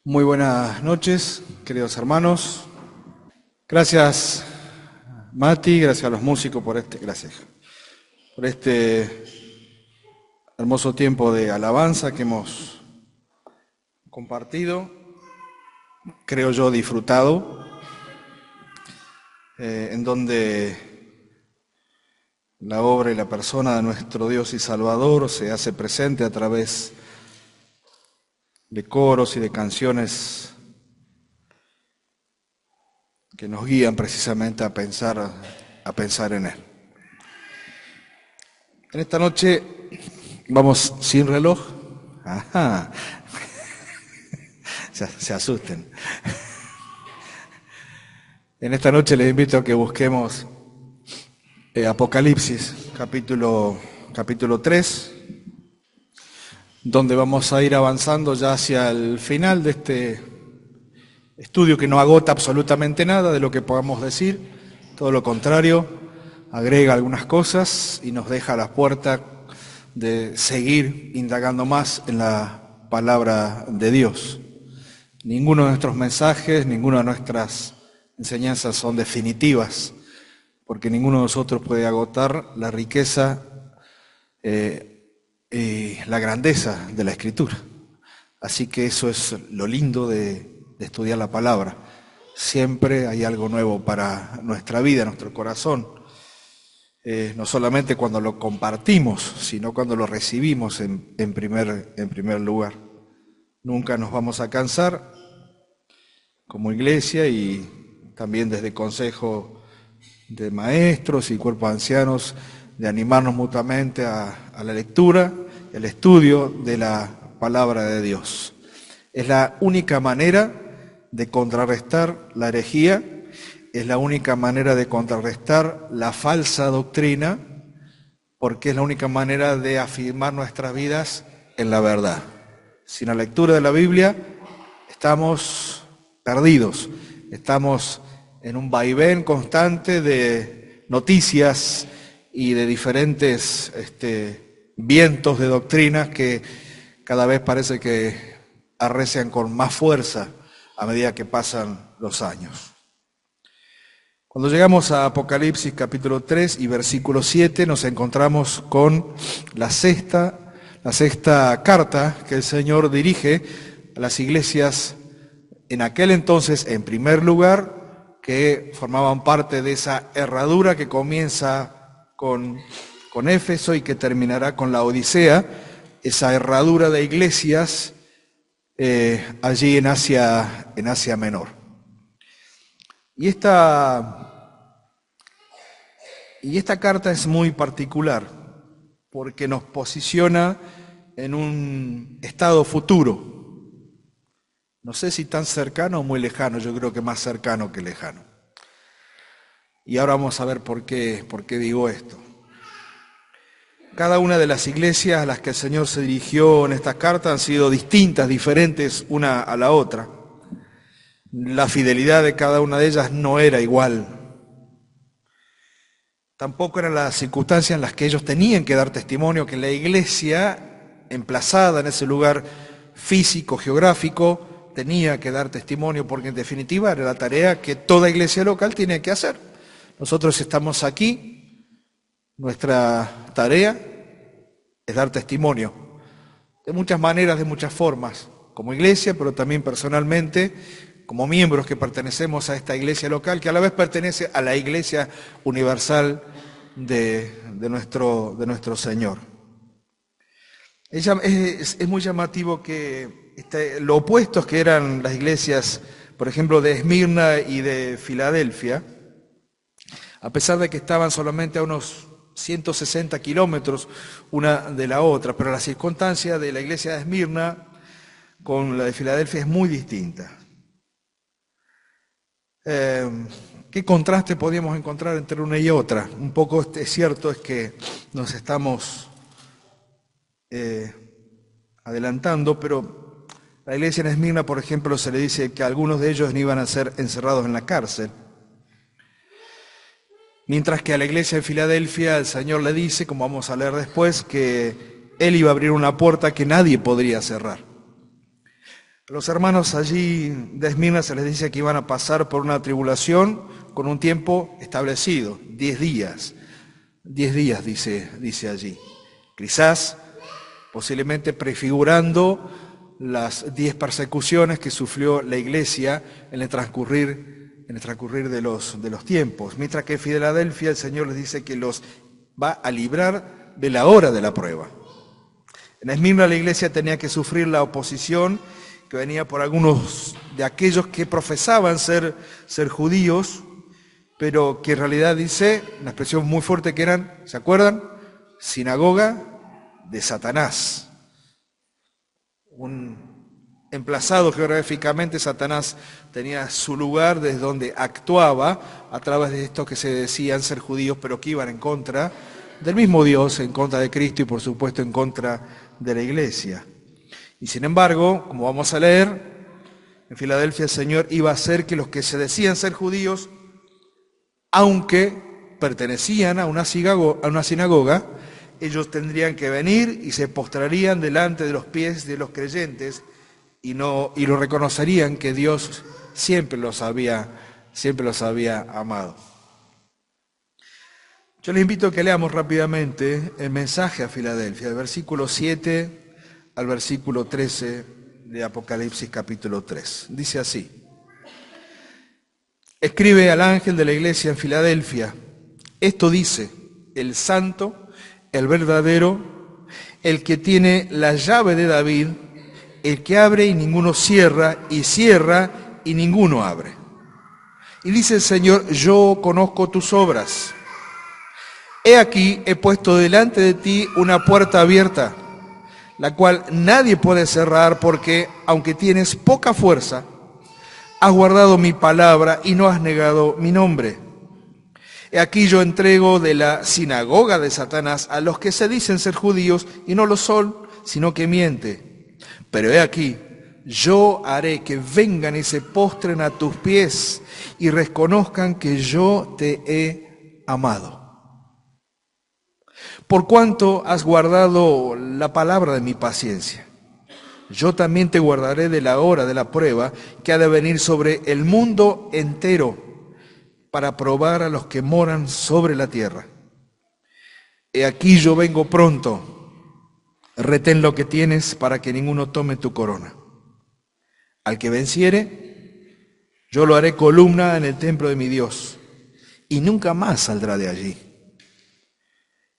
Muy buenas noches, queridos hermanos. Gracias, Mati, gracias a los músicos por este hermoso tiempo de alabanza que hemos compartido, creo yo disfrutado, en donde la obra y la persona de nuestro Dios y Salvador se hace presente a través de coros y de canciones que nos guían precisamente a pensar en Él. En esta noche vamos sin reloj. Ajá. Se asusten. En esta noche les invito a que busquemos Apocalipsis, capítulo 3, donde vamos a ir avanzando ya hacia el final de este estudio que no agota absolutamente nada de lo que podamos decir, todo lo contrario, agrega algunas cosas y nos deja la puerta de seguir indagando más en la palabra de Dios. Ninguno de nuestros mensajes, ninguna de nuestras enseñanzas son definitivas, porque ninguno de nosotros puede agotar la riqueza y la grandeza de la Escritura. Así que eso es lo lindo de estudiar la palabra. Siempre hay algo nuevo para nuestra vida, nuestro corazón. No solamente cuando lo compartimos, sino cuando lo recibimos en primer lugar. Nunca nos vamos a cansar como iglesia y también desde consejo de maestros y cuerpos ancianos de animarnos mutuamente a la lectura y al estudio de la palabra de Dios. Es la única manera de contrarrestar la herejía, es la única manera de contrarrestar la falsa doctrina, porque es la única manera de afirmar nuestras vidas en la verdad. Sin la lectura de la Biblia estamos perdidos, estamos en un vaivén constante de noticias y de diferentes vientos de doctrinas que cada vez parece que arrecian con más fuerza a medida que pasan los años. Cuando llegamos a Apocalipsis capítulo 3 y versículo 7 nos encontramos con la sexta carta que el Señor dirige a las iglesias en aquel entonces, en primer lugar, que formaban parte de esa herradura que comienza con Éfeso y que terminará con la Odisea, esa herradura de iglesias allí en Asia Menor. Y esta carta es muy particular porque nos posiciona en un estado futuro. No sé si tan cercano o muy lejano, yo creo que más cercano que lejano. Y ahora vamos a ver por qué digo esto. Cada una de las iglesias a las que el Señor se dirigió en esta carta han sido distintas, diferentes una a la otra. La fidelidad de cada una de ellas no era igual. Tampoco eran las circunstancias en las que ellos tenían que dar testimonio, que la iglesia, emplazada en ese lugar físico, geográfico, tenía que dar testimonio, porque en definitiva era la tarea que toda iglesia local tiene que hacer. Nosotros estamos aquí. Nuestra tarea es dar testimonio, de muchas maneras, de muchas formas, como iglesia, pero también personalmente, como miembros que pertenecemos a esta iglesia local, que a la vez pertenece a la iglesia universal de nuestro Señor. Es muy llamativo que lo opuestos que eran las iglesias, por ejemplo, de Esmirna y de Filadelfia, a pesar de que estaban solamente a unos 160 kilómetros una de la otra, pero la circunstancia de la iglesia de Esmirna con la de Filadelfia es muy distinta. ¿Qué contraste podíamos encontrar entre una y otra? Un poco es cierto es que nos estamos adelantando, pero la iglesia en Esmirna, por ejemplo, se le dice que algunos de ellos iban a ser encerrados en la cárcel. Mientras que a la iglesia de Filadelfia el Señor le dice, como vamos a leer después, que Él iba a abrir una puerta que nadie podría cerrar. Los hermanos allí de Esmirna se les dice que iban a pasar por una tribulación con un tiempo establecido, 10 días. 10 días dice allí. Quizás, posiblemente prefigurando las 10 persecuciones que sufrió la iglesia en el transcurrir de los tiempos. Mientras que en Filadelfia el Señor les dice que los va a librar de la hora de la prueba. En Esmirna la iglesia tenía que sufrir la oposición que venía por algunos de aquellos que profesaban ser judíos, pero que en realidad dice, una expresión muy fuerte que eran, ¿se acuerdan? Sinagoga de Satanás. Emplazado geográficamente, Satanás tenía su lugar desde donde actuaba a través de estos que se decían ser judíos, pero que iban en contra del mismo Dios, en contra de Cristo y por supuesto en contra de la iglesia. Y sin embargo, como vamos a leer, en Filadelfia el Señor iba a hacer que los que se decían ser judíos, aunque pertenecían a una sinagoga, ellos tendrían que venir y se postrarían delante de los pies de los creyentes y lo reconocerían que Dios siempre los había amado. Yo les invito a que leamos rápidamente el mensaje a Filadelfia, del versículo 7 al versículo 13 de Apocalipsis capítulo 3. Dice así: escribe al ángel de la iglesia en Filadelfia, esto dice el santo, el verdadero, el que tiene la llave de David, el que abre y ninguno cierra, y cierra y ninguno abre. Y dice el Señor, yo conozco tus obras. He aquí, he puesto delante de ti una puerta abierta, la cual nadie puede cerrar, porque aunque tienes poca fuerza, has guardado mi palabra y no has negado mi nombre. He aquí yo entrego de la sinagoga de Satanás a los que se dicen ser judíos y no lo son, sino que mienten. Pero he aquí, yo haré que vengan y se postren a tus pies y reconozcan que yo te he amado. Por cuanto has guardado la palabra de mi paciencia, yo también te guardaré de la hora de la prueba que ha de venir sobre el mundo entero para probar a los que moran sobre la tierra. He aquí yo vengo pronto, retén lo que tienes para que ninguno tome tu corona. Al que venciere, yo lo haré columna en el templo de mi Dios, y nunca más saldrá de allí.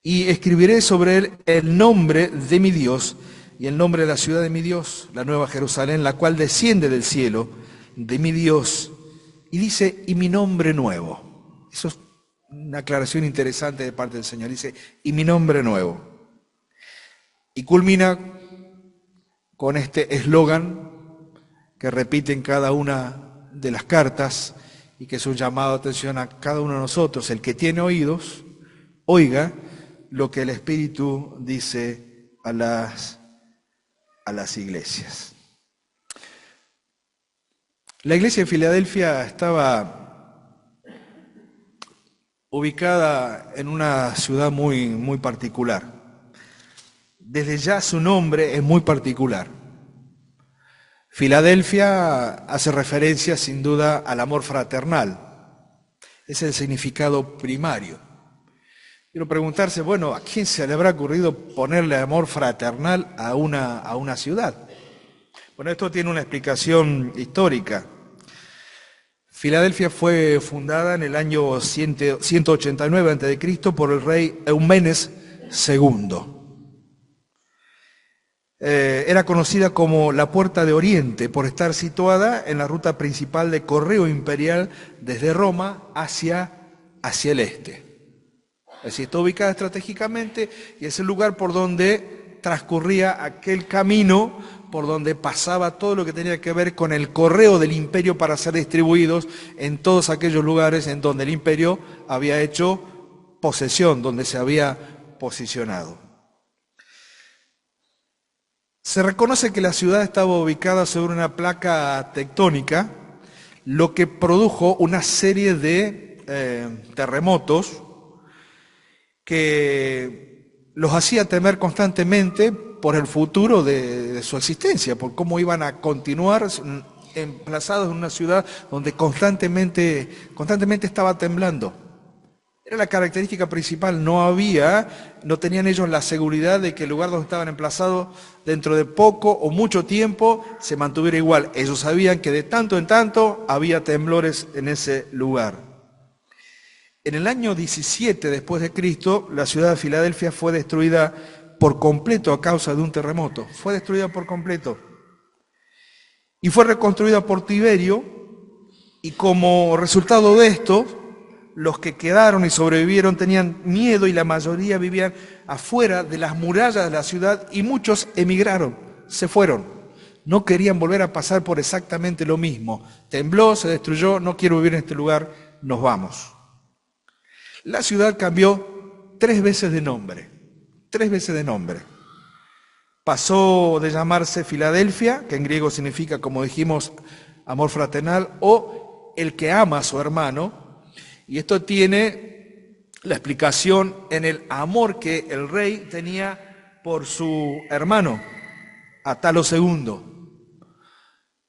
Y escribiré sobre él el nombre de mi Dios y el nombre de la ciudad de mi Dios, la nueva Jerusalén, la cual desciende del cielo de mi Dios. Y dice, y mi nombre nuevo. Eso es una aclaración interesante de parte del Señor. Dice, y mi nombre nuevo. Y culmina con este eslogan que repite en cada una de las cartas y que es un llamado de atención a cada uno de nosotros. El que tiene oídos, oiga lo que el Espíritu dice a las iglesias. La iglesia de Filadelfia estaba ubicada en una ciudad muy, muy particular. Desde ya su nombre es muy particular. Filadelfia hace referencia sin duda al amor fraternal. Es el significado primario. Quiero preguntarse, bueno, ¿a quién se le habrá ocurrido ponerle amor fraternal a una ciudad? Bueno, esto tiene una explicación histórica. Filadelfia fue fundada en el año 189 a.C. por el rey Eumenes II. Era conocida como la Puerta de Oriente por estar situada en la ruta principal de correo imperial desde Roma hacia el este. Es decir, está ubicada estratégicamente y es el lugar por donde transcurría aquel camino, por donde pasaba todo lo que tenía que ver con el correo del imperio para ser distribuidos en todos aquellos lugares en donde el imperio había hecho posesión, donde se había posicionado. Se reconoce que la ciudad estaba ubicada sobre una placa tectónica, lo que produjo una serie de terremotos que los hacía temer constantemente por el futuro de su existencia, por cómo iban a continuar emplazados en una ciudad donde constantemente estaba temblando. Era la característica principal, no tenían ellos la seguridad de que el lugar donde estaban emplazados dentro de poco o mucho tiempo se mantuviera igual. Ellos sabían que de tanto en tanto había temblores en ese lugar. En el año 17 después de Cristo, la ciudad de Filadelfia fue destruida por completo a causa de un terremoto. Fue destruida por completo. Y fue reconstruida por Tiberio, y como resultado de esto, los que quedaron y sobrevivieron tenían miedo y la mayoría vivían afuera de las murallas de la ciudad y muchos emigraron, se fueron. No querían volver a pasar por exactamente lo mismo. Tembló, se destruyó, no quiero vivir en este lugar, nos vamos. La ciudad cambió 3 veces de nombre, 3 veces de nombre. Pasó de llamarse Filadelfia, que en griego significa, como dijimos, amor fraternal, o el que ama a su hermano. Y esto tiene la explicación en el amor que el rey tenía por su hermano, Atalo II.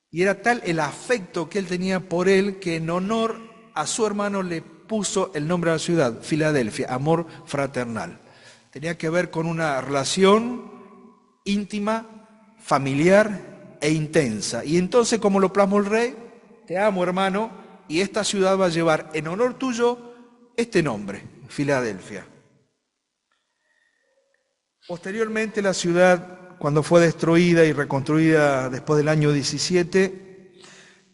Y era tal el afecto que él tenía por él que en honor a su hermano le puso el nombre de la ciudad, Filadelfia, amor fraternal. Tenía que ver con una relación íntima, familiar e intensa. Y entonces, como lo plasmó el rey, te amo, hermano, y esta ciudad va a llevar en honor tuyo este nombre, Filadelfia. Posteriormente la ciudad, cuando fue destruida y reconstruida después del año 17,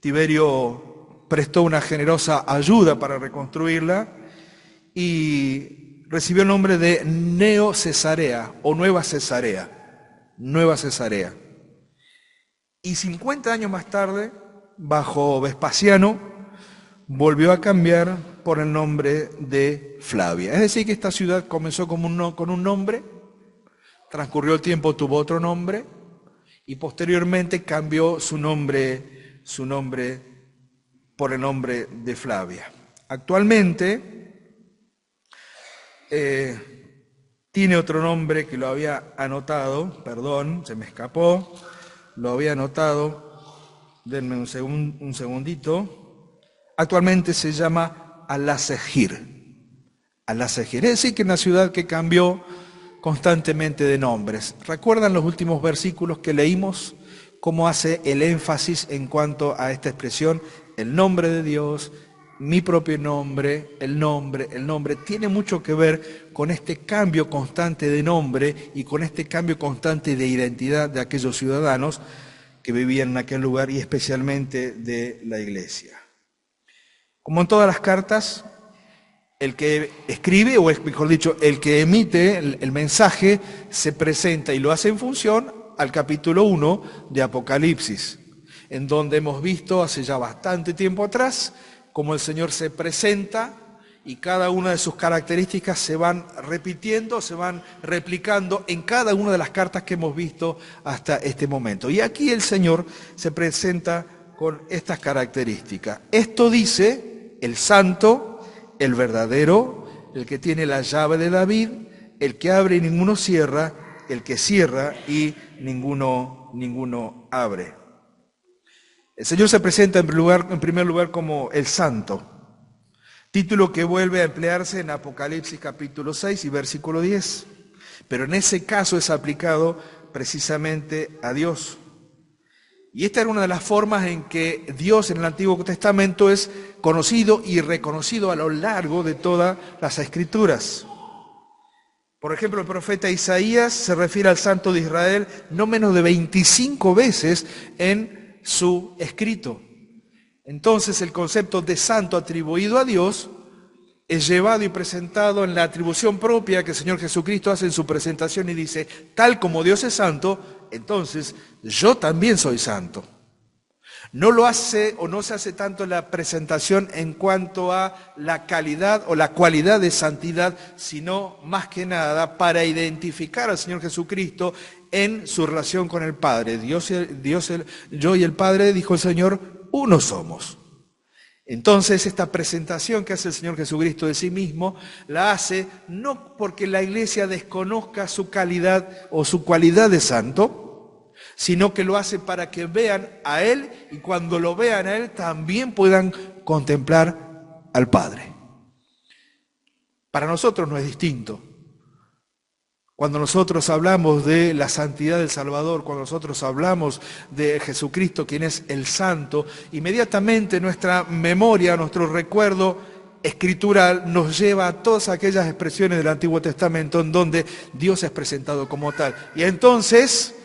Tiberio prestó una generosa ayuda para reconstruirla y recibió el nombre de Neo Cesarea o Nueva Cesarea. Nueva Cesarea. Y 50 años más tarde, bajo Vespasiano, volvió a cambiar por el nombre de Flavia. Es decir, que esta ciudad comenzó con un nombre, transcurrió el tiempo, tuvo otro nombre, y posteriormente cambió su nombre por el nombre de Flavia. Actualmente tiene otro nombre que lo había anotado, perdón, se me escapó, lo había anotado, denme un segundito. Actualmente se llama Alasejir. Alasejir, es decir, que es una ciudad que cambió constantemente de nombres. ¿Recuerdan los últimos versículos que leímos? Cómo hace el énfasis en cuanto a esta expresión, el nombre de Dios, mi propio nombre, el nombre, tiene mucho que ver con este cambio constante de nombre y con este cambio constante de identidad de aquellos ciudadanos que vivían en aquel lugar y especialmente de la iglesia. Como en todas las cartas, el que escribe, o mejor dicho, el que emite el mensaje, se presenta y lo hace en función al capítulo 1 de Apocalipsis, en donde hemos visto hace ya bastante tiempo atrás cómo el Señor se presenta y cada una de sus características se van repitiendo, se van replicando en cada una de las cartas que hemos visto hasta este momento. Y aquí el Señor se presenta con estas características. Esto dice el santo, el verdadero, el que tiene la llave de David, el que abre y ninguno cierra, el que cierra y ninguno abre. El Señor se presenta en primer lugar como el santo, título que vuelve a emplearse en Apocalipsis capítulo 6 y versículo 10, pero en ese caso es aplicado precisamente a Dios. Y esta era una de las formas en que Dios en el Antiguo Testamento es conocido y reconocido a lo largo de todas las Escrituras. Por ejemplo, el profeta Isaías se refiere al Santo de Israel no menos de 25 veces en su escrito. Entonces el concepto de santo atribuido a Dios es llevado y presentado en la atribución propia que el Señor Jesucristo hace en su presentación y dice, tal como Dios es santo, entonces yo también soy santo. No lo hace o no se hace tanto la presentación en cuanto a la calidad o la cualidad de santidad, sino más que nada para identificar al Señor Jesucristo en su relación con el Padre. Yo y el Padre, dijo el Señor, uno somos. Entonces, esta presentación que hace el Señor Jesucristo de sí mismo, la hace no porque la iglesia desconozca su calidad o su cualidad de santo, sino que lo hace para que vean a Él y cuando lo vean a Él también puedan contemplar al Padre. Para nosotros no es distinto. Cuando nosotros hablamos de la santidad del Salvador, cuando nosotros hablamos de Jesucristo, quien es el Santo, inmediatamente nuestra memoria, nuestro recuerdo escritural nos lleva a todas aquellas expresiones del Antiguo Testamento en donde Dios es presentado como tal. Y entonces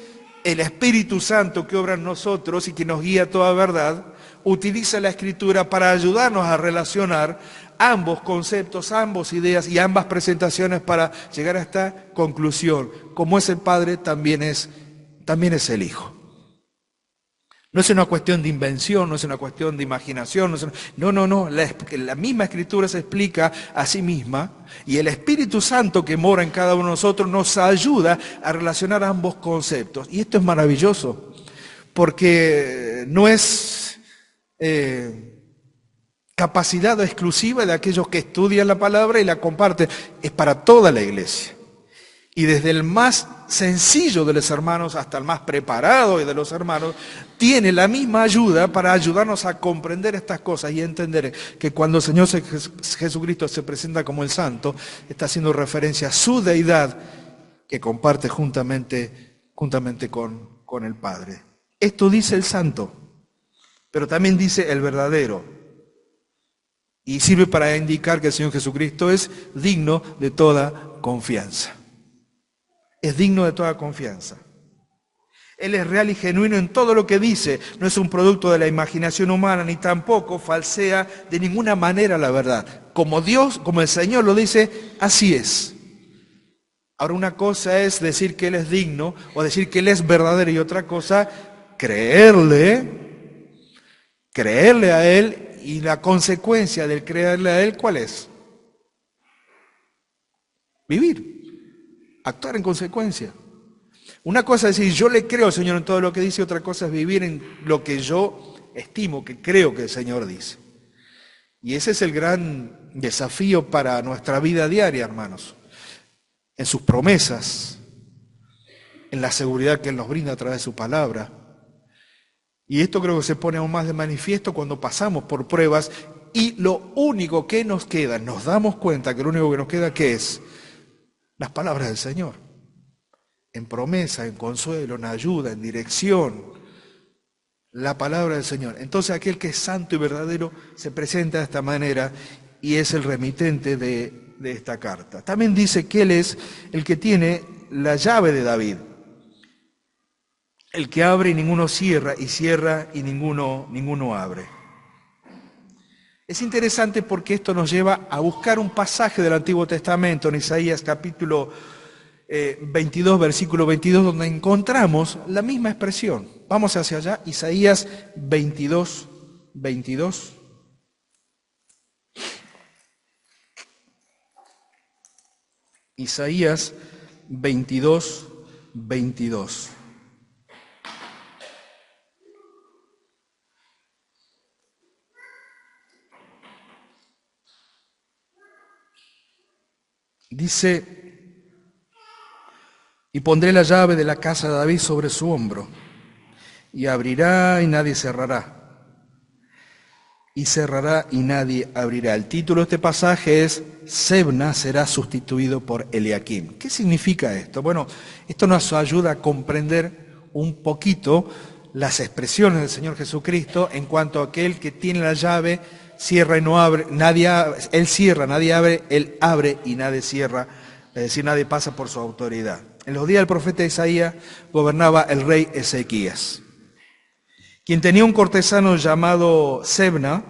el Espíritu Santo que obra en nosotros y que nos guía a toda verdad, utiliza la Escritura para ayudarnos a relacionar ambos conceptos, ambas ideas y ambas presentaciones para llegar a esta conclusión. Como es el Padre, también es el Hijo. No es una cuestión de invención, no es una cuestión de imaginación. No. La misma Escritura se explica a sí misma y el Espíritu Santo que mora en cada uno de nosotros nos ayuda a relacionar ambos conceptos. Y esto es maravilloso porque no es capacidad exclusiva de aquellos que estudian la palabra y la comparten, es para toda la iglesia. Y desde el más sencillo de los hermanos hasta el más preparado de los hermanos, tiene la misma ayuda para ayudarnos a comprender estas cosas y entender que cuando el Señor Jesucristo se presenta como el Santo, está haciendo referencia a su deidad que comparte juntamente con el Padre. Esto dice el Santo, pero también dice el verdadero. Y sirve para indicar que el Señor Jesucristo es digno de toda confianza. Es digno de toda confianza. Él es real y genuino en todo lo que dice. No es un producto de la imaginación humana, ni tampoco falsea de ninguna manera la verdad. Como Dios, como el Señor lo dice, así es. Ahora, una cosa es decir que Él es digno o decir que Él es verdadero y otra cosa, creerle a Él. Y la consecuencia del creerle a Él, ¿cuál es? Vivir, actuar en consecuencia. Una cosa es decir, yo le creo al Señor en todo lo que dice, otra cosa es vivir en lo que yo estimo, que creo que el Señor dice. Y ese es el gran desafío para nuestra vida diaria, hermanos. En sus promesas, en la seguridad que Él nos brinda a través de su palabra. Y esto creo que se pone aún más de manifiesto cuando pasamos por pruebas y lo único que nos queda, nos damos cuenta que lo único que nos queda, ¿qué es? Las palabras del Señor. En promesa, en consuelo, en ayuda, en dirección. La palabra del Señor. Entonces aquel que es santo y verdadero se presenta de esta manera y es el remitente de esta carta. También dice que Él es el que tiene la llave de David. El que abre y ninguno cierra, y cierra y ninguno abre. Es interesante porque esto nos lleva a buscar un pasaje del Antiguo Testamento, en Isaías capítulo 22, versículo 22, donde encontramos la misma expresión. Vamos hacia allá, Isaías 22, 22. Isaías 22, 22. Dice, y pondré la llave de la casa de David sobre su hombro, y abrirá y nadie cerrará, y cerrará y nadie abrirá. El título de este pasaje es, Sebna será sustituido por Eliakim. ¿Qué significa esto? Bueno, esto nos ayuda a comprender un poquito las expresiones del Señor Jesucristo en cuanto a aquel que tiene la llave, cierra y no abre, Él cierra, nadie abre, Él abre y nadie cierra, es decir, nadie pasa por su autoridad. En los días del profeta Isaías gobernaba el rey Ezequías, quien tenía un cortesano llamado Sebna,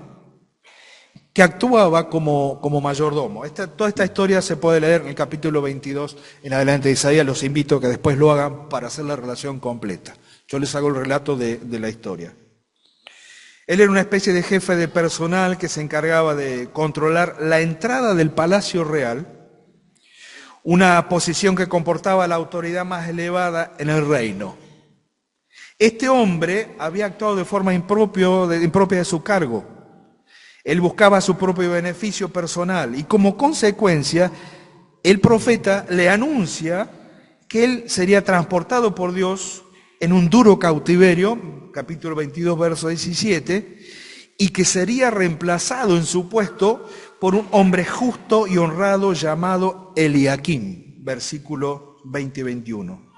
que actuaba como mayordomo. Toda esta historia se puede leer en el capítulo 22 en adelante de Isaías, los invito a que después lo hagan para hacer la relación completa. Yo les hago el relato de la historia. Él era una especie de jefe de personal que se encargaba de controlar la entrada del Palacio Real, una posición que comportaba la autoridad más elevada en el reino. Este hombre había actuado de forma impropia de su cargo. Él buscaba su propio beneficio personal y como consecuencia, el profeta le anuncia que él sería transportado por Dios en un duro cautiverio, capítulo 22, verso 17, y que sería reemplazado en su puesto por un hombre justo y honrado llamado Eliaquim, versículo 20 y 21.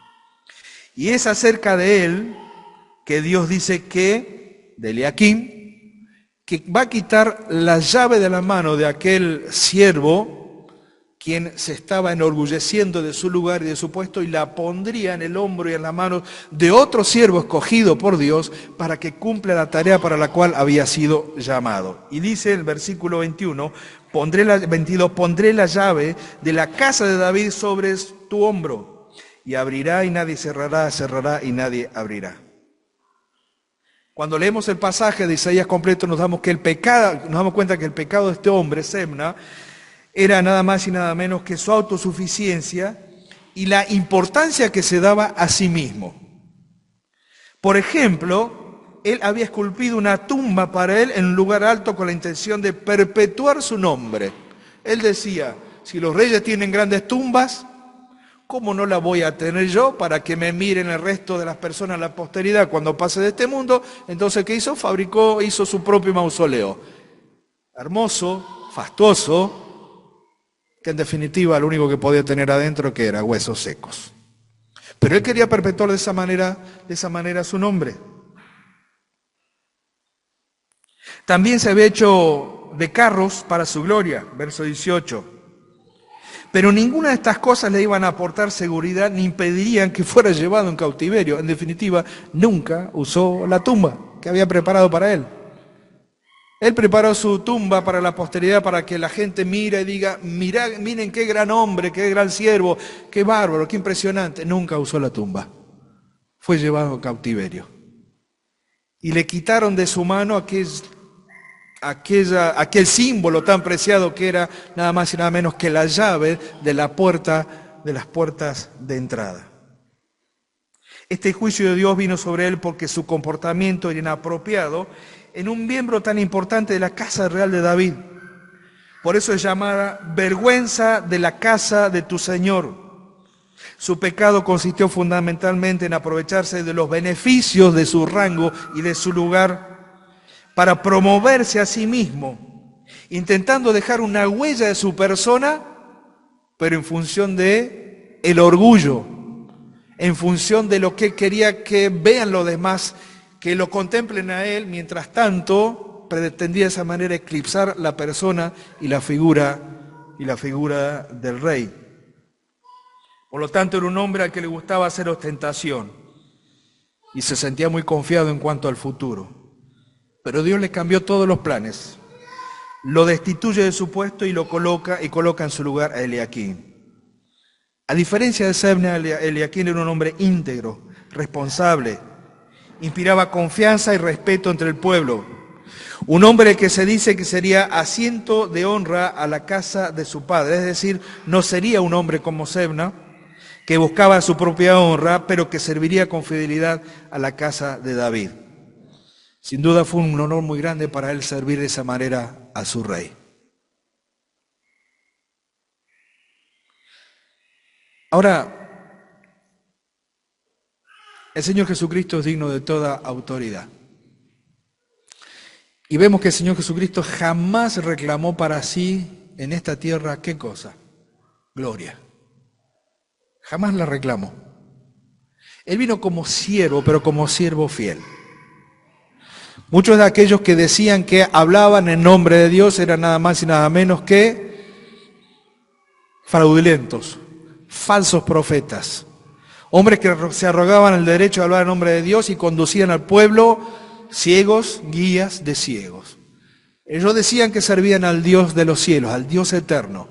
Y es acerca de él que Dios dice que, de Eliaquim, que va a quitar la llave de la mano de aquel siervo, quien se estaba enorgulleciendo de su lugar y de su puesto, y la pondría en el hombro y en la mano de otro siervo escogido por Dios para que cumpla la tarea para la cual había sido llamado. Y dice el versículo 21, pondré la llave de la casa de David sobre tu hombro, y abrirá y nadie cerrará, cerrará y nadie abrirá. Cuando leemos el pasaje de Isaías completo nos damos cuenta que el pecado de este hombre, Sebna, era nada más y nada menos que su autosuficiencia y la importancia que se daba a sí mismo. Por ejemplo, él había esculpido una tumba para él en un lugar alto con la intención de perpetuar su nombre. Él decía, si los reyes tienen grandes tumbas, ¿cómo no la voy a tener yo para que me miren el resto de las personas, la posteridad, cuando pase de este mundo? Entonces, ¿qué hizo? Hizo su propio mausoleo. Hermoso, fastuoso, que en definitiva lo único que podía tener adentro que era huesos secos. Pero él quería perpetuar de esa manera su nombre. También se había hecho de carros para su gloria, verso 18. Pero ninguna de estas cosas le iban a aportar seguridad ni impedirían que fuera llevado en cautiverio. En definitiva, nunca usó la tumba que había preparado para él. Él preparó su tumba para la posteridad, para que la gente mire y diga, miren qué gran hombre, qué gran siervo, qué bárbaro, qué impresionante. Nunca usó la tumba. Fue llevado en cautiverio. Y le quitaron de su mano aquel símbolo tan preciado que era nada más y nada menos que la llave de las puertas de entrada. Este juicio de Dios vino sobre él porque su comportamiento era inapropiado en un miembro tan importante de la casa real de David. Por eso es llamada vergüenza de la casa de tu Señor. Su pecado consistió fundamentalmente en aprovecharse de los beneficios de su rango y de su lugar para promoverse a sí mismo, intentando dejar una huella de su persona, pero en función de el orgullo, en función de lo que quería que vean los demás, que lo contemplen a él, mientras tanto pretendía de esa manera eclipsar la persona y la figura del rey. Por lo tanto, era un hombre al que le gustaba hacer ostentación y se sentía muy confiado en cuanto al futuro. Pero Dios le cambió todos los planes, lo destituye de su puesto y coloca en su lugar a Eliaquim. A diferencia de Sebna, Eliaquim era un hombre íntegro, responsable, inspiraba confianza y respeto entre el pueblo. Un hombre que se dice que sería asiento de honra a la casa de su padre, es decir, no sería un hombre como Sebna, que buscaba su propia honra, pero que serviría con fidelidad a la casa de David. Sin duda fue un honor muy grande para él servir de esa manera a su rey. Ahora, el Señor Jesucristo es digno de toda autoridad. Y vemos que el Señor Jesucristo jamás reclamó para sí en esta tierra, ¿qué cosa? Gloria. Jamás la reclamó. Él vino como siervo, pero como siervo fiel. Muchos de aquellos que decían que hablaban en nombre de Dios eran nada más y nada menos que fraudulentos, falsos profetas, hombres que se arrogaban el derecho de hablar en nombre de Dios y conducían al pueblo ciegos, guías de ciegos. Ellos decían que servían al Dios de los cielos, al Dios eterno.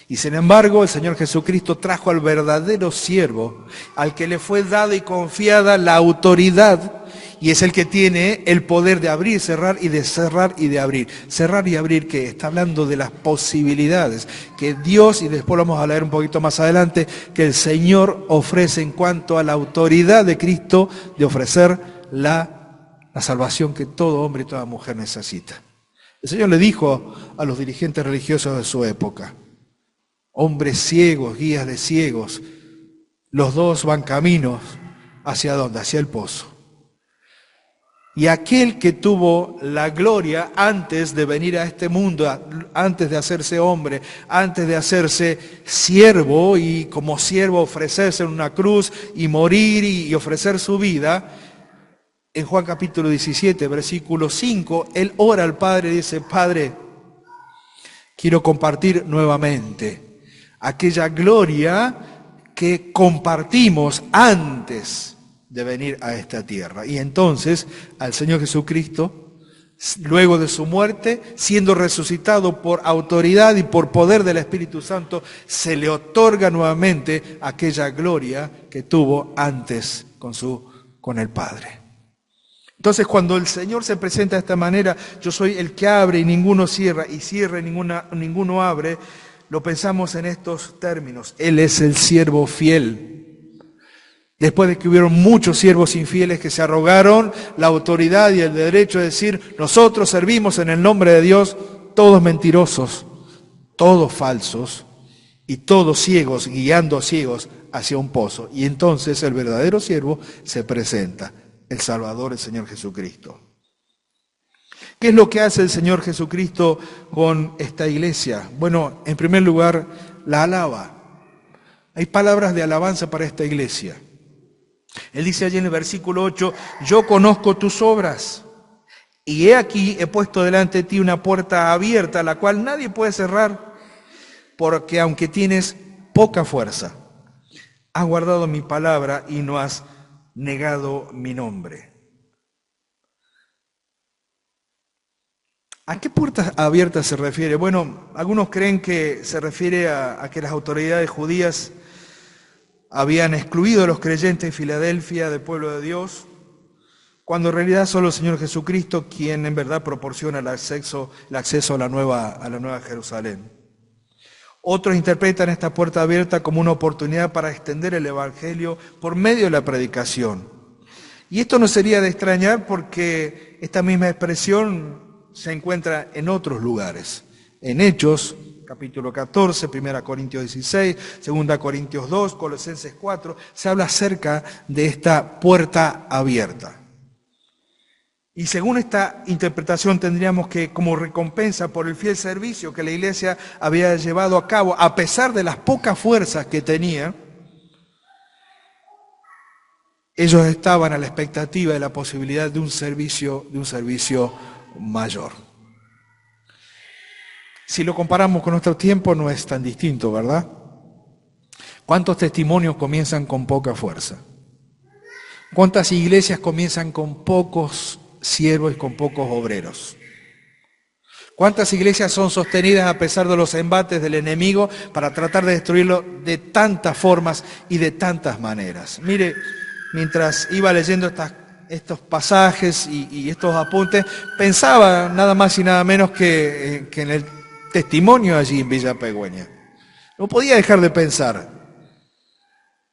Y sin embargo, el Señor Jesucristo trajo al verdadero siervo, al que le fue dada y confiada la autoridad, y es el que tiene el poder de abrir, cerrar y de cerrar y de abrir. Cerrar y abrir, que está hablando de las posibilidades que Dios, y después lo vamos a leer un poquito más adelante, que el Señor ofrece en cuanto a la autoridad de Cristo de ofrecer la salvación que todo hombre y toda mujer necesita. El Señor le dijo a los dirigentes religiosos de su época: hombres ciegos, guías de ciegos, los dos van caminos, ¿hacia dónde? Hacia el pozo. Y aquel que tuvo la gloria antes de venir a este mundo, antes de hacerse hombre, antes de hacerse siervo y como siervo ofrecerse en una cruz y morir y ofrecer su vida, en Juan capítulo 17, versículo 5, él ora al Padre y dice: Padre, quiero compartir nuevamente aquella gloria que compartimos antes de venir a esta tierra. Y entonces al Señor Jesucristo, luego de su muerte, siendo resucitado por autoridad y por poder del Espíritu Santo, se le otorga nuevamente aquella gloria que tuvo antes con el Padre. Entonces, cuando el Señor se presenta de esta manera: yo soy el que abre y ninguno cierra, y cierra y ninguno abre, lo pensamos en estos términos: Él es el siervo fiel. Después de que hubieron muchos siervos infieles que se arrogaron la autoridad y el derecho de decir: nosotros servimos en el nombre de Dios, todos mentirosos, todos falsos y todos ciegos, guiando ciegos hacia un pozo. Y entonces el verdadero siervo se presenta, el Salvador, el Señor Jesucristo. ¿Qué es lo que hace el Señor Jesucristo con esta iglesia? Bueno, en primer lugar, la alaba. Hay palabras de alabanza para esta iglesia. Él dice allí en el versículo 8: yo conozco tus obras, y he aquí, he puesto delante de ti una puerta abierta, la cual nadie puede cerrar, porque aunque tienes poca fuerza, has guardado mi palabra y no has negado mi nombre. ¿A qué puertas abiertas se refiere? Bueno, algunos creen que se refiere a que las autoridades judías habían excluido a los creyentes de Filadelfia del pueblo de Dios, cuando en realidad solo el Señor Jesucristo quien en verdad proporciona el acceso a la nueva Jerusalén. Otros interpretan esta puerta abierta como una oportunidad para extender el Evangelio por medio de la predicación. Y esto no sería de extrañar, porque esta misma expresión se encuentra en otros lugares. En Hechos, capítulo 14, 1 Corintios 16, 2 Corintios 2, Colosenses 4, se habla acerca de esta puerta abierta. Y según esta interpretación tendríamos que, como recompensa por el fiel servicio que la iglesia había llevado a cabo, a pesar de las pocas fuerzas que tenía, ellos estaban a la expectativa de la posibilidad de un servicio mayor. Si lo comparamos con nuestro tiempo, no es tan distinto, ¿verdad? ¿Cuántos testimonios comienzan con poca fuerza? ¿Cuántas iglesias comienzan con pocos siervos y con pocos obreros? ¿Cuántas iglesias son sostenidas a pesar de los embates del enemigo para tratar de destruirlo de tantas formas y de tantas maneras? Mire, mientras iba leyendo estos pasajes y estos apuntes, pensaba nada más y nada menos que en el testimonio allí en Villa Pegüeña. No podía dejar de pensar.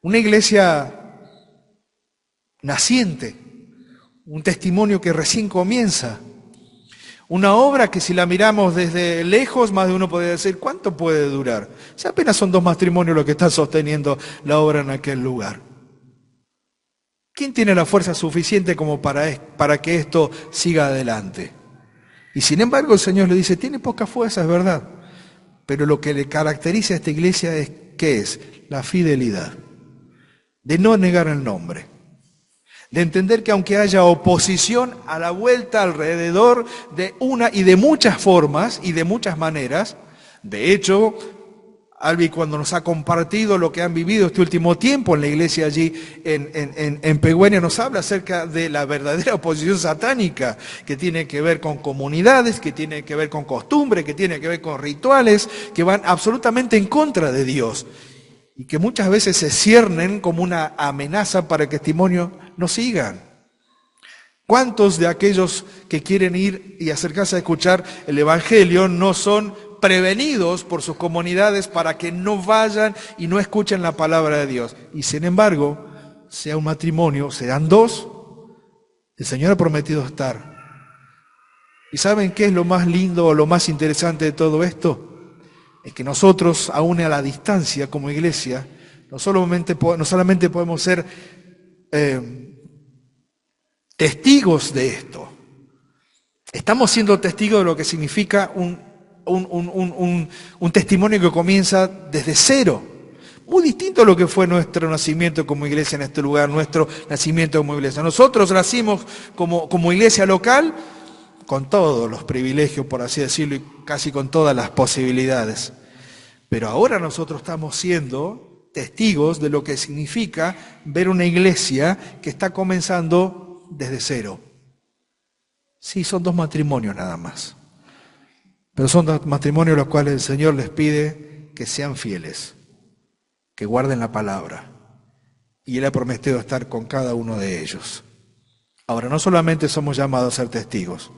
Una iglesia naciente, un testimonio que recién comienza, una obra que si la miramos desde lejos, más de uno podría decir: ¿cuánto puede durar? Si apenas son 2 matrimonios los que están sosteniendo la obra en aquel lugar. ¿Quién tiene la fuerza suficiente como para que esto siga adelante? Y sin embargo el Señor le dice: tiene poca fuerza, es verdad, pero lo que le caracteriza a esta iglesia es, ¿qué es? La fidelidad, de no negar el nombre, de entender que aunque haya oposición a la vuelta alrededor de una y de muchas formas y de muchas maneras. De hecho, Albi, cuando nos ha compartido lo que han vivido este último tiempo en la iglesia allí en Pegüeña, nos habla acerca de la verdadera oposición satánica, que tiene que ver con comunidades, que tiene que ver con costumbres, que tiene que ver con rituales, que van absolutamente en contra de Dios y que muchas veces se ciernen como una amenaza para que testimonios no sigan. ¿Cuántos de aquellos que quieren ir y acercarse a escuchar el Evangelio no son prevenidos por sus comunidades para que no vayan y no escuchen la palabra de Dios? Y sin embargo, sea un matrimonio, sean 2, el Señor ha prometido estar ¿Y saben qué es lo más lindo o lo más interesante de todo esto? Es que nosotros, aún a la distancia como iglesia, no solamente podemos ser testigos de esto. Estamos siendo testigos de lo que significa un testimonio que comienza desde cero. Muy distinto a lo que fue nuestro nacimiento como iglesia en este lugar, nuestro nacimiento como iglesia. Nosotros nacimos como iglesia local con todos los privilegios, por así decirlo, y casi con todas las posibilidades. Pero ahora nosotros estamos siendo testigos de lo que significa ver una iglesia que está comenzando desde cero. Sí, son 2 matrimonios nada más. Pero son 2 matrimonios los cuales el Señor les pide que sean fieles, que guarden la palabra. Y Él ha prometido estar con cada uno de ellos. Ahora, no solamente somos llamados a ser testigos,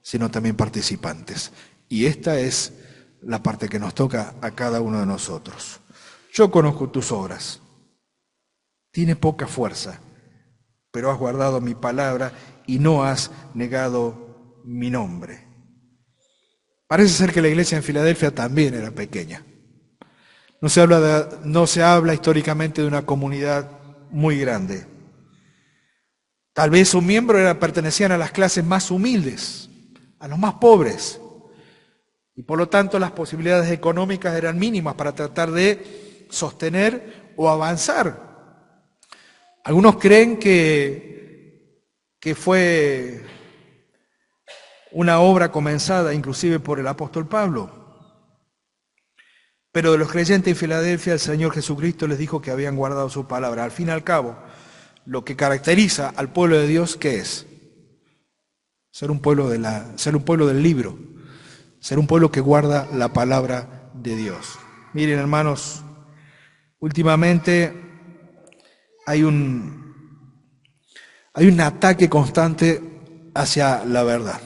sino también participantes. Y esta es la parte que nos toca a cada uno de nosotros. Yo conozco tus obras. Tienes poca fuerza, pero has guardado mi palabra y no has negado mi nombre. Parece ser que la iglesia en Filadelfia también era pequeña. No se habla históricamente de una comunidad muy grande. Tal vez sus miembros pertenecían a las clases más humildes, a los más pobres. Y por lo tanto las posibilidades económicas eran mínimas para tratar de sostener o avanzar. Algunos creen que fue una obra comenzada inclusive por el apóstol Pablo. Pero de los creyentes en Filadelfia, el Señor Jesucristo les dijo que habían guardado su palabra. Al fin y al cabo, lo que caracteriza al pueblo de Dios, ¿qué es? Ser un pueblo del libro, ser un pueblo que guarda la palabra de Dios. Miren, hermanos, últimamente hay un ataque constante hacia la verdad.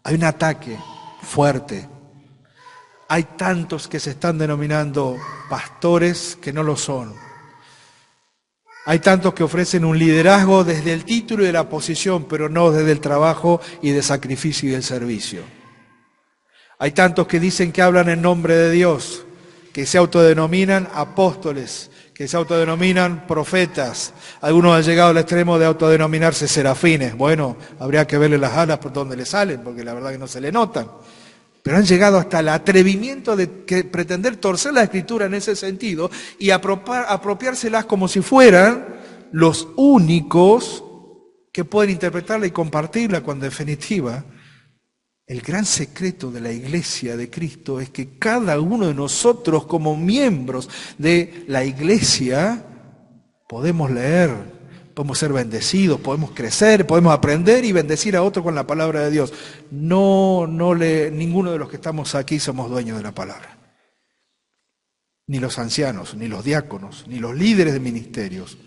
Hay un ataque fuerte. Hay tantos que se están denominando pastores que no lo son. Hay tantos que ofrecen un liderazgo desde el título y de la posición, pero no desde el trabajo y del sacrificio y del servicio. Hay tantos que dicen que hablan en nombre de Dios, que se autodenominan apóstoles, que se autodenominan profetas. Algunos han llegado al extremo de autodenominarse serafines. Bueno, habría que verle las alas por donde le salen, porque la verdad que no se le notan. Pero han llegado hasta el atrevimiento de pretender torcer la Escritura en ese sentido y apropiárselas como si fueran los únicos que pueden interpretarla y compartirla, cuando en definitiva el gran secreto de la Iglesia de Cristo es que cada uno de nosotros como miembros de la Iglesia podemos leer, podemos ser bendecidos, podemos crecer, podemos aprender y bendecir a otro con la palabra de Dios. Ninguno de los que estamos aquí somos dueños de la palabra. Ni los ancianos, ni los diáconos, ni los líderes de ministerios.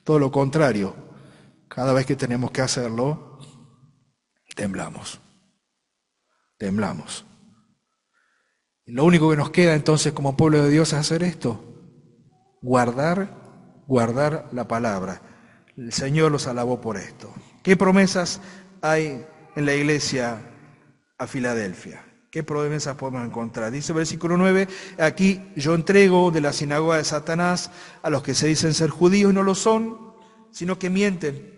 Todo lo contrario, cada vez que tenemos que hacerlo, temblamos. Temblamos. Y lo único que nos queda entonces como pueblo de Dios es hacer esto. Guardar la palabra. El Señor los alabó por esto. ¿Qué promesas hay en la iglesia a Filadelfia? ¿Qué promesas podemos encontrar? Dice el versículo 9, aquí yo entrego de la sinagoga de Satanás a los que se dicen ser judíos y no lo son, sino que mienten.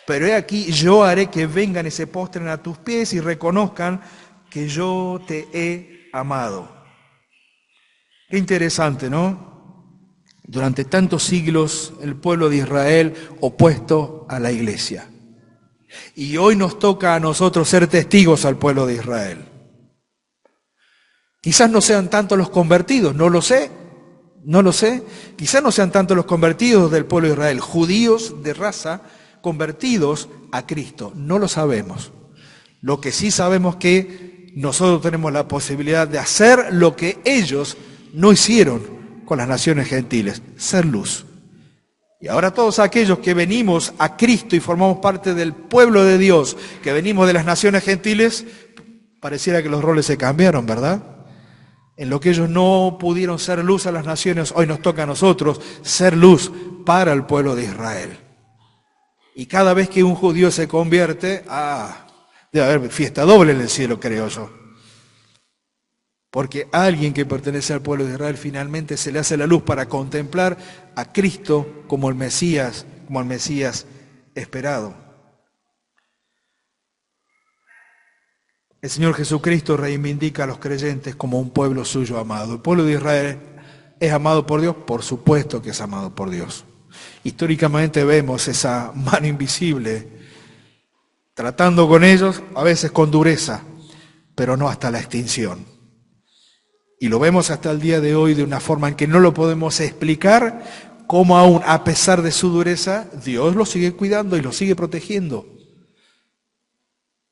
Pero he aquí, yo haré que vengan y se postren a tus pies y reconozcan que yo te he amado. Qué interesante, ¿no? Durante tantos siglos el pueblo de Israel opuesto a la iglesia. Y hoy nos toca a nosotros ser testigos al pueblo de Israel. Quizás no sean tantos los convertidos, no lo sé. Quizás no sean tantos los convertidos del pueblo de Israel, judíos de raza convertidos a Cristo, no lo sabemos. Lo que sí sabemos que nosotros tenemos la posibilidad de hacer lo que ellos no hicieron con las naciones gentiles, ser luz. Y ahora todos aquellos que venimos a Cristo y formamos parte del pueblo de Dios, que venimos de las naciones gentiles, pareciera que los roles se cambiaron, ¿verdad? En lo que ellos no pudieron ser luz a las naciones, hoy nos toca a nosotros ser luz para el pueblo de Israel. Y cada vez que un judío se convierte, Debe haber fiesta doble en el cielo, creo yo. Porque a alguien que pertenece al pueblo de Israel finalmente se le hace la luz para contemplar a Cristo como el Mesías esperado. El Señor Jesucristo reivindica a los creyentes como un pueblo suyo amado. El pueblo de Israel es amado por Dios, por supuesto que es amado por Dios. Históricamente vemos esa mano invisible tratando con ellos, a veces con dureza, pero no hasta la extinción. Y lo vemos hasta el día de hoy de una forma en que no lo podemos explicar, cómo aún a pesar de su dureza, Dios lo sigue cuidando y lo sigue protegiendo.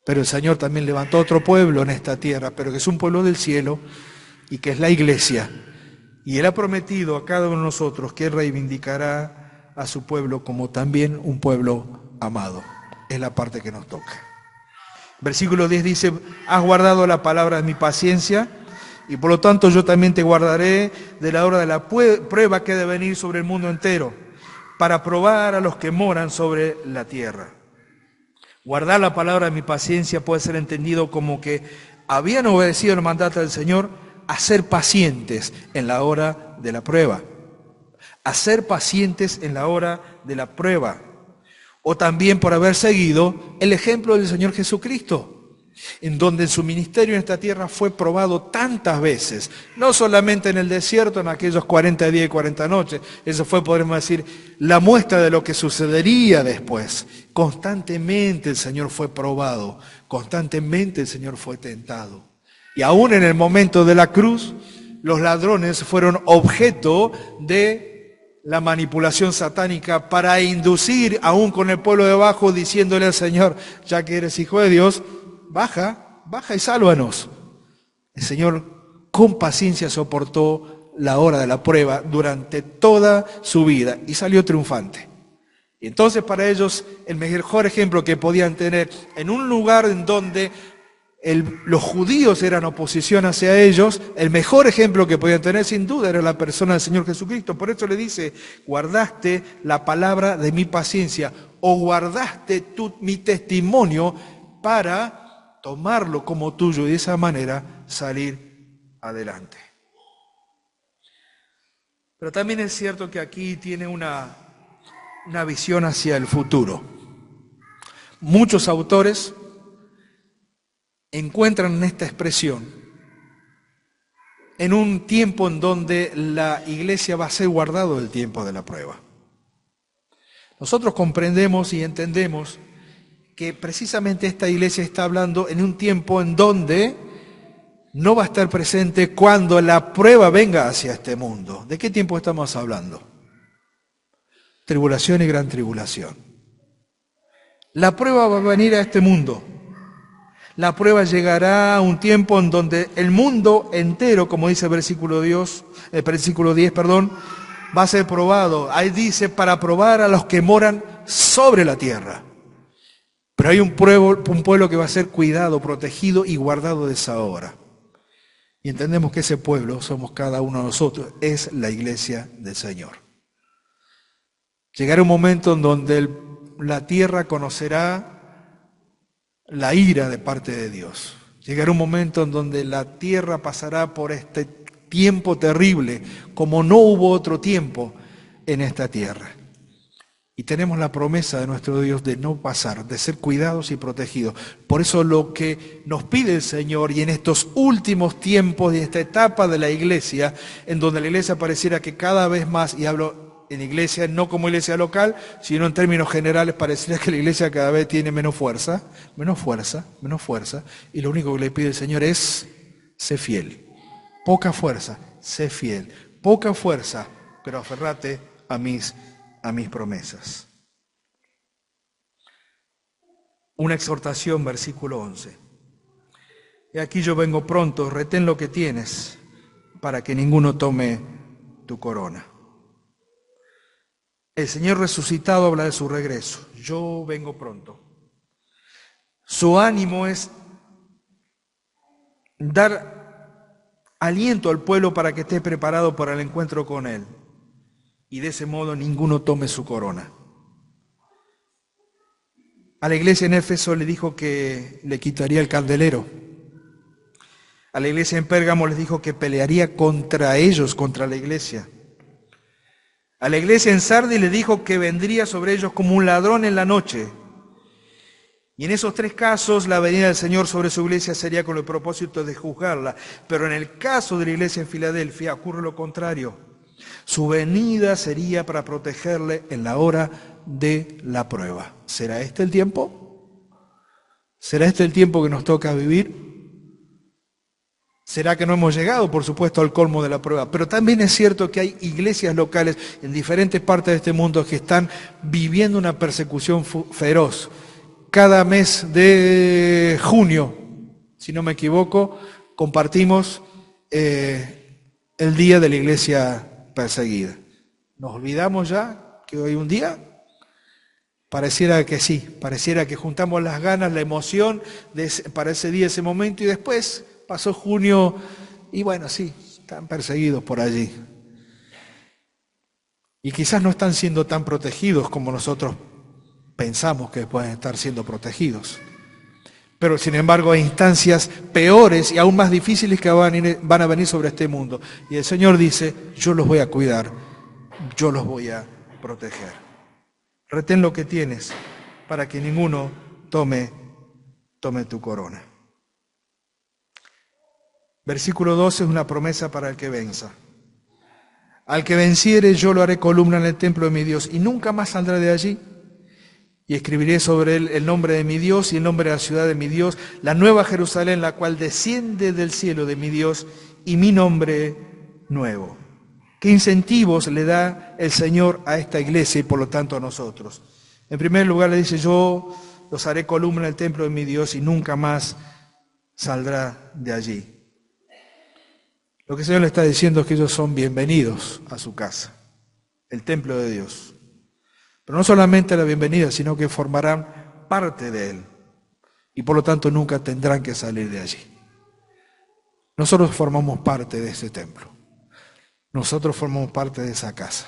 Pero el Señor también levantó otro pueblo en esta tierra, pero que es un pueblo del cielo y que es la iglesia. Y Él ha prometido a cada uno de nosotros que Él reivindicará a su pueblo como también un pueblo amado. Es la parte que nos toca. Versículo 10 dice, has guardado la palabra de mi paciencia y por lo tanto yo también te guardaré de la hora de la prueba que ha de venir sobre el mundo entero, para probar a los que moran sobre la tierra. Guardar la palabra de mi paciencia puede ser entendido como que habían obedecido el mandato del Señor a ser pacientes en la hora de la prueba. A ser pacientes en la hora de la prueba. O también por haber seguido el ejemplo del Señor Jesucristo, en donde su ministerio en esta tierra fue probado tantas veces, no solamente en el desierto, en aquellos 40 días y 40 noches, eso fue, podemos decir, la muestra de lo que sucedería después. Constantemente el Señor fue probado, constantemente el Señor fue tentado. Y aún en el momento de la cruz, los ladrones fueron objeto de la manipulación satánica para inducir, aún con el pueblo de abajo, diciéndole al Señor, ya que eres hijo de Dios, baja y sálvanos. El Señor con paciencia soportó la hora de la prueba durante toda su vida y salió triunfante. Y entonces para ellos el mejor ejemplo que podían tener en un lugar en donde los judíos eran oposición hacia ellos, el mejor ejemplo que podían tener sin duda era la persona del Señor Jesucristo. Por eso le dice, guardaste la palabra de mi paciencia o guardaste mi testimonio para tomarlo como tuyo y de esa manera salir adelante. Pero también es cierto que aquí tiene una visión hacia el futuro. Muchos autores encuentran en esta expresión en un tiempo en donde la iglesia va a ser guardado del tiempo de la prueba. Nosotros comprendemos y entendemos que precisamente esta iglesia está hablando en un tiempo en donde no va a estar presente cuando la prueba venga hacia este mundo. ¿De qué tiempo estamos hablando? Tribulación y gran tribulación. La prueba va a venir a este mundo. La prueba llegará a un tiempo en donde el mundo entero, como dice el versículo 10, va a ser probado. Ahí dice, para probar a los que moran sobre la tierra. Pero hay un pueblo que va a ser cuidado, protegido y guardado de esa hora. Y entendemos que ese pueblo somos cada uno de nosotros, es la iglesia del Señor. Llegará un momento en donde la tierra conocerá la ira de parte de Dios. Llegará un momento en donde la tierra pasará por este tiempo terrible, como no hubo otro tiempo en esta tierra. Y tenemos la promesa de nuestro Dios de no pasar, de ser cuidados y protegidos. Por eso lo que nos pide el Señor, y en estos últimos tiempos, y en esta etapa de la iglesia, en donde la iglesia pareciera que cada vez más, y hablo en iglesia, no como iglesia local, sino en términos generales, pareciera que la iglesia cada vez tiene menos fuerza, y lo único que le pide el Señor es, sé fiel. Poca fuerza, sé fiel. Poca fuerza, pero aferrate a mis promesas. Una exhortación, versículo 11. Y aquí yo vengo pronto, retén lo que tienes, para que ninguno tome tu corona. El Señor resucitado habla de su regreso. Yo vengo pronto. Su ánimo es dar aliento al pueblo para que esté preparado para el encuentro con Él. Y de ese modo ninguno tome su corona. A la iglesia en Éfeso le dijo que le quitaría el candelero. A la iglesia en Pérgamo les dijo que pelearía contra ellos, contra la iglesia. A la iglesia en Sardis le dijo que vendría sobre ellos como un ladrón en la noche. Y en esos tres casos la venida del Señor sobre su iglesia sería con el propósito de juzgarla. Pero en el caso de la iglesia en Filadelfia ocurre lo contrario. Su venida sería para protegerle en la hora de la prueba. ¿Será este el tiempo? ¿Será este el tiempo que nos toca vivir? ¿Será que no hemos llegado, por supuesto, al colmo de la prueba? Pero también es cierto que hay iglesias locales en diferentes partes de este mundo que están viviendo una persecución feroz. Cada mes de junio, si no me equivoco, compartimos el día de la iglesia perseguida. ¿Nos olvidamos ya que hoy un día? Pareciera que sí, pareciera que juntamos las ganas, la emoción para ese día, ese momento, y después pasó junio y bueno, sí, están perseguidos por allí. Y quizás no están siendo tan protegidos como nosotros pensamos que pueden estar siendo protegidos. Pero sin embargo hay instancias peores y aún más difíciles que van a venir sobre este mundo. Y el Señor dice, yo los voy a cuidar, yo los voy a proteger. Retén lo que tienes para que ninguno tome tu corona. Versículo 12 es una promesa para el que venza. Al que venciere yo lo haré columna en el templo de mi Dios y nunca más saldrá de allí. Y escribiré sobre él el nombre de mi Dios y el nombre de la ciudad de mi Dios, la nueva Jerusalén, la cual desciende del cielo de mi Dios, y mi nombre nuevo. ¿Qué incentivos le da el Señor a esta iglesia y por lo tanto a nosotros? En primer lugar le dice, yo los haré columna en el templo de mi Dios y nunca más saldrá de allí. Lo que el Señor le está diciendo es que ellos son bienvenidos a su casa, el templo de Dios. Pero no solamente la bienvenida, sino que formarán parte de Él. Y por lo tanto nunca tendrán que salir de allí. Nosotros formamos parte de ese templo. Nosotros formamos parte de esa casa.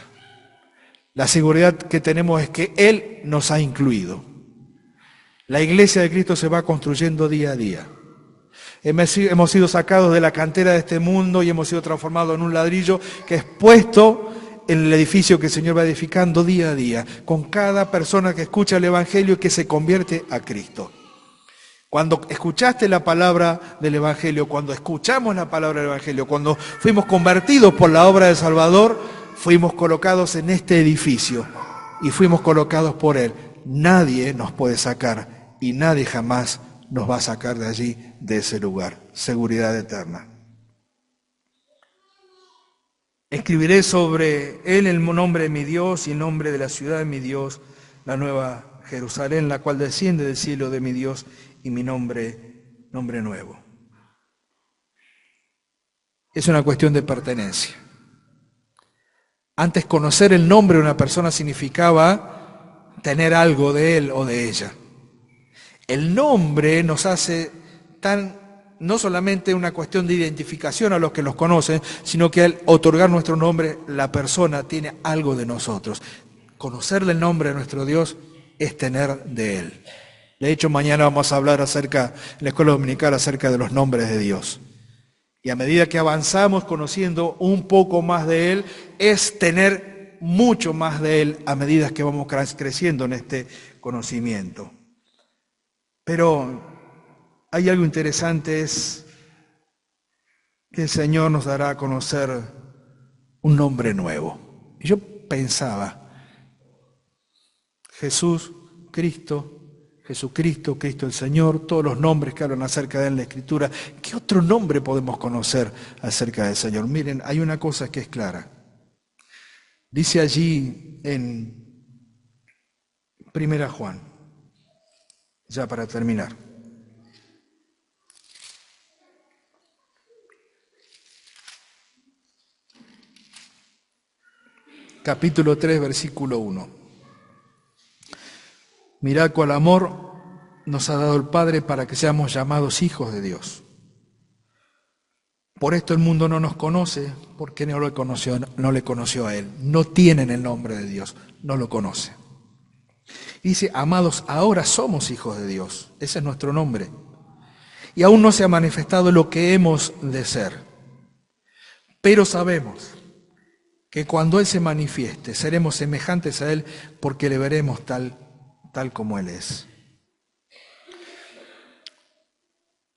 La seguridad que tenemos es que Él nos ha incluido. La iglesia de Cristo se va construyendo día a día. Hemos sido sacados de la cantera de este mundo y hemos sido transformados en un ladrillo que es puesto en el edificio que el Señor va edificando día a día, con cada persona que escucha el Evangelio y que se convierte a Cristo. Cuando escuchaste la palabra del Evangelio, cuando escuchamos la palabra del Evangelio, cuando fuimos convertidos por la obra del Salvador, fuimos colocados en este edificio y fuimos colocados por Él. Nadie nos puede sacar y nadie jamás nos va a sacar de allí, de ese lugar. Seguridad eterna. Escribiré sobre él el nombre de mi Dios y el nombre de la ciudad de mi Dios, la nueva Jerusalén, la cual desciende del cielo de mi Dios, y mi nombre nuevo. Es una cuestión de pertenencia. Antes, conocer el nombre de una persona significaba tener algo de él o de ella. El nombre nos hace no solamente una cuestión de identificación a los que los conocen, sino que al otorgar nuestro nombre, la persona tiene algo de nosotros. Conocerle el nombre de nuestro Dios es tener de Él. De hecho, mañana vamos a hablar en la escuela dominical acerca de los nombres de Dios. Y a medida que avanzamos conociendo un poco más de Él, es tener mucho más de Él a medida que vamos creciendo en este conocimiento. Pero hay algo interesante, es que el Señor nos dará a conocer un nombre nuevo. Y yo pensaba, Jesucristo, Cristo el Señor, todos los nombres que hablan acerca de Él en la Escritura, ¿qué otro nombre podemos conocer acerca del Señor? Miren, hay una cosa que es clara. Dice allí en 1 Juan, ya para terminar. Capítulo 3, versículo 1. Mirad cuál amor nos ha dado el Padre para que seamos llamados hijos de Dios. Por esto el mundo no nos conoce, porque no le conoció a Él. No tienen el nombre de Dios, no lo conocen. Dice, amados, ahora somos hijos de Dios. Ese es nuestro nombre. Y aún no se ha manifestado lo que hemos de ser. Pero sabemos que cuando Él se manifieste, seremos semejantes a Él porque le veremos tal como Él es.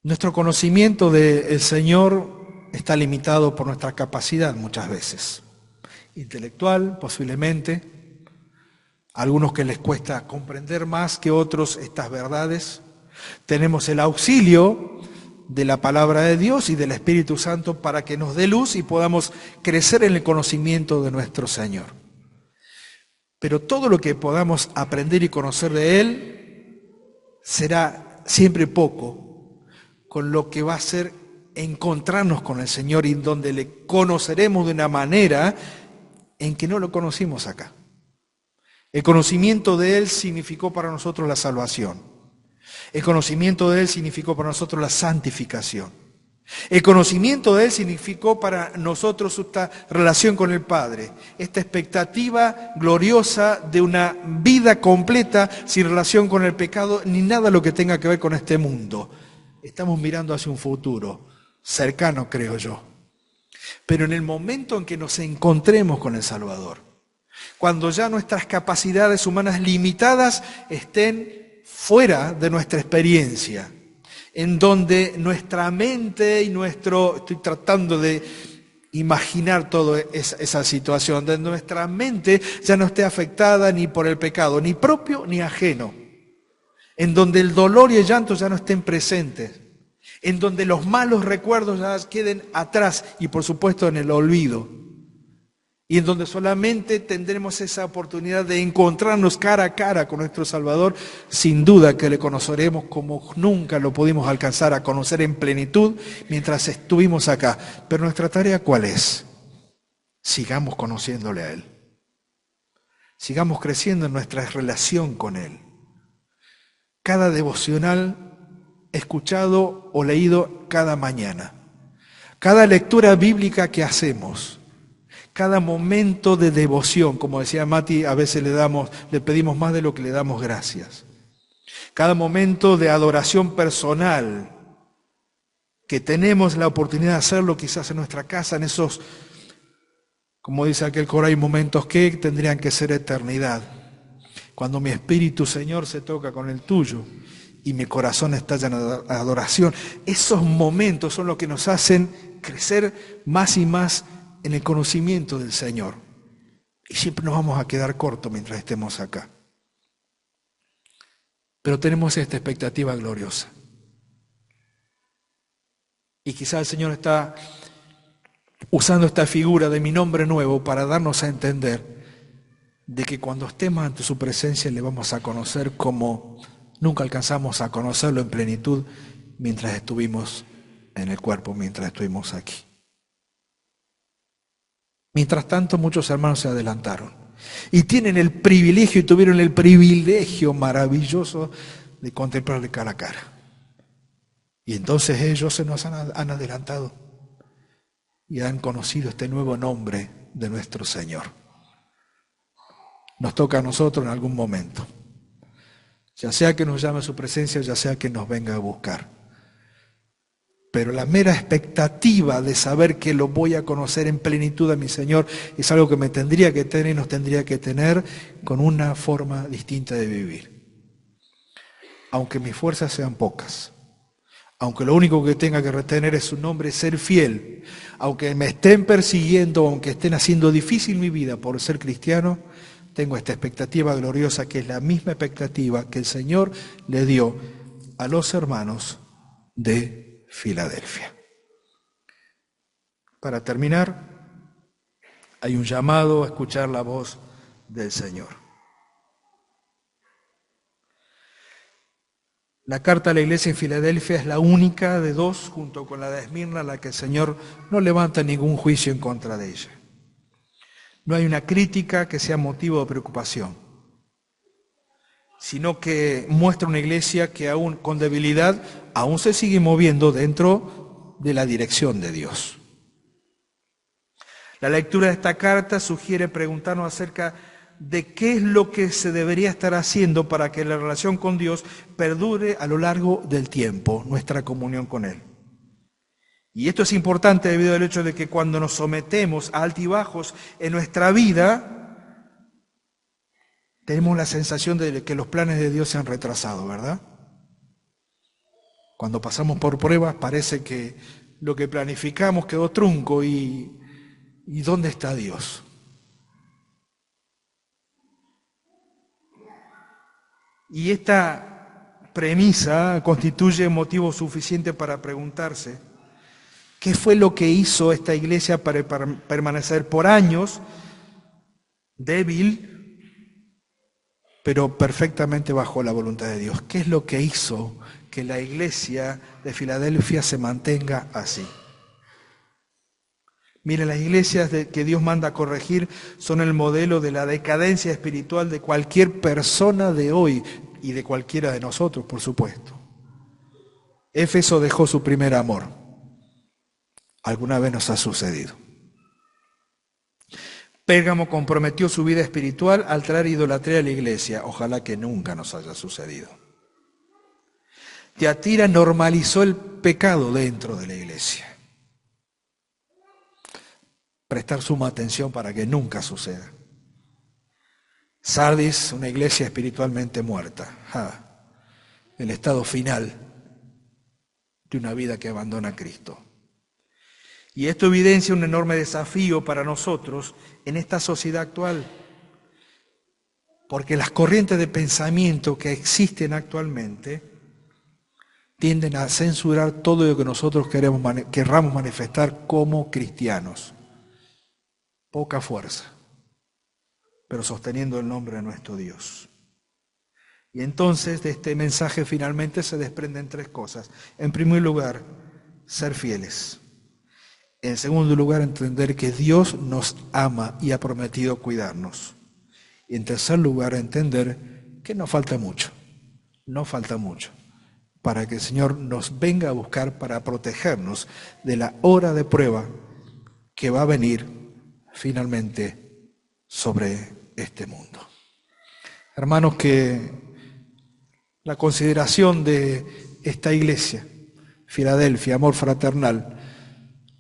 Nuestro conocimiento del Señor está limitado por nuestra capacidad muchas veces. Intelectual, posiblemente. A algunos que les cuesta comprender más que otros estas verdades. Tenemos el auxilio de la palabra de Dios y del Espíritu Santo para que nos dé luz y podamos crecer en el conocimiento de nuestro Señor. Pero todo lo que podamos aprender y conocer de Él será siempre poco, con lo que va a ser encontrarnos con el Señor y donde le conoceremos de una manera en que no lo conocimos acá. El conocimiento de Él significó para nosotros la salvación. El conocimiento de Él significó para nosotros la santificación. El conocimiento de Él significó para nosotros esta relación con el Padre, esta expectativa gloriosa de una vida completa sin relación con el pecado ni nada lo que tenga que ver con este mundo. Estamos mirando hacia un futuro cercano, creo yo. Pero en el momento en que nos encontremos con el Salvador, cuando ya nuestras capacidades humanas limitadas estén fuera de nuestra experiencia, en donde nuestra mente y estoy tratando de imaginar toda esa situación, donde nuestra mente ya no esté afectada ni por el pecado, ni propio ni ajeno, en donde el dolor y el llanto ya no estén presentes, en donde los malos recuerdos ya queden atrás y por supuesto en el olvido. Y en donde solamente tendremos esa oportunidad de encontrarnos cara a cara con nuestro Salvador, sin duda que le conoceremos como nunca lo pudimos alcanzar a conocer en plenitud mientras estuvimos acá. Pero nuestra tarea, ¿cuál es? Sigamos conociéndole a Él. Sigamos creciendo en nuestra relación con Él. Cada devocional escuchado o leído cada mañana. Cada lectura bíblica que hacemos. Cada momento de devoción, como decía Mati, a veces le pedimos más de lo que le damos gracias. Cada momento de adoración personal, que tenemos la oportunidad de hacerlo quizás en nuestra casa, en esos, como dice aquel coro, hay momentos que tendrían que ser eternidad. Cuando mi espíritu, Señor, se toca con el tuyo y mi corazón estalla en adoración, esos momentos son los que nos hacen crecer más y más en el conocimiento del Señor. Y siempre nos vamos a quedar cortos mientras estemos acá. Pero tenemos esta expectativa gloriosa. Y quizás el Señor está usando esta figura de mi nombre nuevo para darnos a entender de que cuando estemos ante su presencia le vamos a conocer como nunca alcanzamos a conocerlo en plenitud mientras estuvimos en el cuerpo, mientras estuvimos aquí. Mientras tanto, muchos hermanos se adelantaron y tienen el privilegio y tuvieron el privilegio maravilloso de contemplarle cara a cara. Y entonces ellos se nos han adelantado y han conocido este nuevo nombre de nuestro Señor. Nos toca a nosotros en algún momento, ya sea que nos llame a su presencia, ya sea que nos venga a buscar. Pero la mera expectativa de saber que lo voy a conocer en plenitud a mi Señor es algo que me tendría que tener y nos tendría que tener con una forma distinta de vivir. Aunque mis fuerzas sean pocas, aunque lo único que tenga que retener es su nombre, ser fiel, aunque me estén persiguiendo, aunque estén haciendo difícil mi vida por ser cristiano, tengo esta expectativa gloriosa que es la misma expectativa que el Señor le dio a los hermanos de Filadelfia. Para terminar, hay un llamado a escuchar la voz del Señor. La carta a la iglesia en Filadelfia es la única de dos, junto con la de Esmirna, a la que el Señor no levanta ningún juicio en contra de ella. No hay una crítica que sea motivo de preocupación, sino que muestra una iglesia que aún con debilidad, aún se sigue moviendo dentro de la dirección de Dios. La lectura de esta carta sugiere preguntarnos acerca de qué es lo que se debería estar haciendo para que la relación con Dios perdure a lo largo del tiempo, nuestra comunión con Él. Y esto es importante debido al hecho de que cuando nos sometemos a altibajos en nuestra vida, tenemos la sensación de que los planes de Dios se han retrasado, ¿verdad? Cuando pasamos por pruebas parece que lo que planificamos quedó trunco y ¿dónde está Dios? Y esta premisa constituye motivo suficiente para preguntarse, ¿qué fue lo que hizo esta iglesia para permanecer por años débil, pero perfectamente bajo la voluntad de Dios? ¿Qué es lo que hizo que la iglesia de Filadelfia se mantenga así? Miren, las iglesias que Dios manda a corregir son el modelo de la decadencia espiritual de cualquier persona de hoy y de cualquiera de nosotros, por supuesto. Éfeso dejó su primer amor. Alguna vez nos ha sucedido. Pérgamo comprometió su vida espiritual al traer idolatría a la iglesia. Ojalá que nunca nos haya sucedido. Tiatira normalizó el pecado dentro de la iglesia. Prestar suma atención para que nunca suceda. Sardis, una iglesia espiritualmente muerta. El estado final de una vida que abandona a Cristo. Y esto evidencia un enorme desafío para nosotros en esta sociedad actual. Porque las corrientes de pensamiento que existen actualmente tienden a censurar todo lo que nosotros querramos manifestar como cristianos. Poca fuerza, pero sosteniendo el nombre de nuestro Dios. Y entonces de este mensaje finalmente se desprenden tres cosas. En primer lugar, ser fieles. En segundo lugar, entender que Dios nos ama y ha prometido cuidarnos. Y en tercer lugar, entender que no falta mucho para que el Señor nos venga a buscar para protegernos de la hora de prueba que va a venir finalmente sobre este mundo. Hermanos, que la consideración de esta iglesia, Filadelfia, amor fraternal,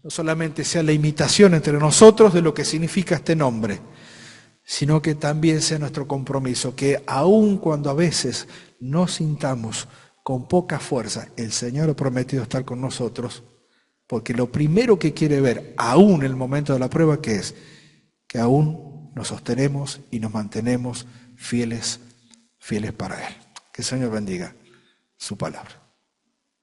no solamente sea la imitación entre nosotros de lo que significa este nombre, sino que también sea nuestro compromiso, que aun cuando a veces nos sintamos con poca fuerza, el Señor ha prometido estar con nosotros. Porque lo primero que quiere ver, aún en el momento de la prueba, que es que aún nos sostenemos y nos mantenemos fieles para Él. Que el Señor bendiga su palabra.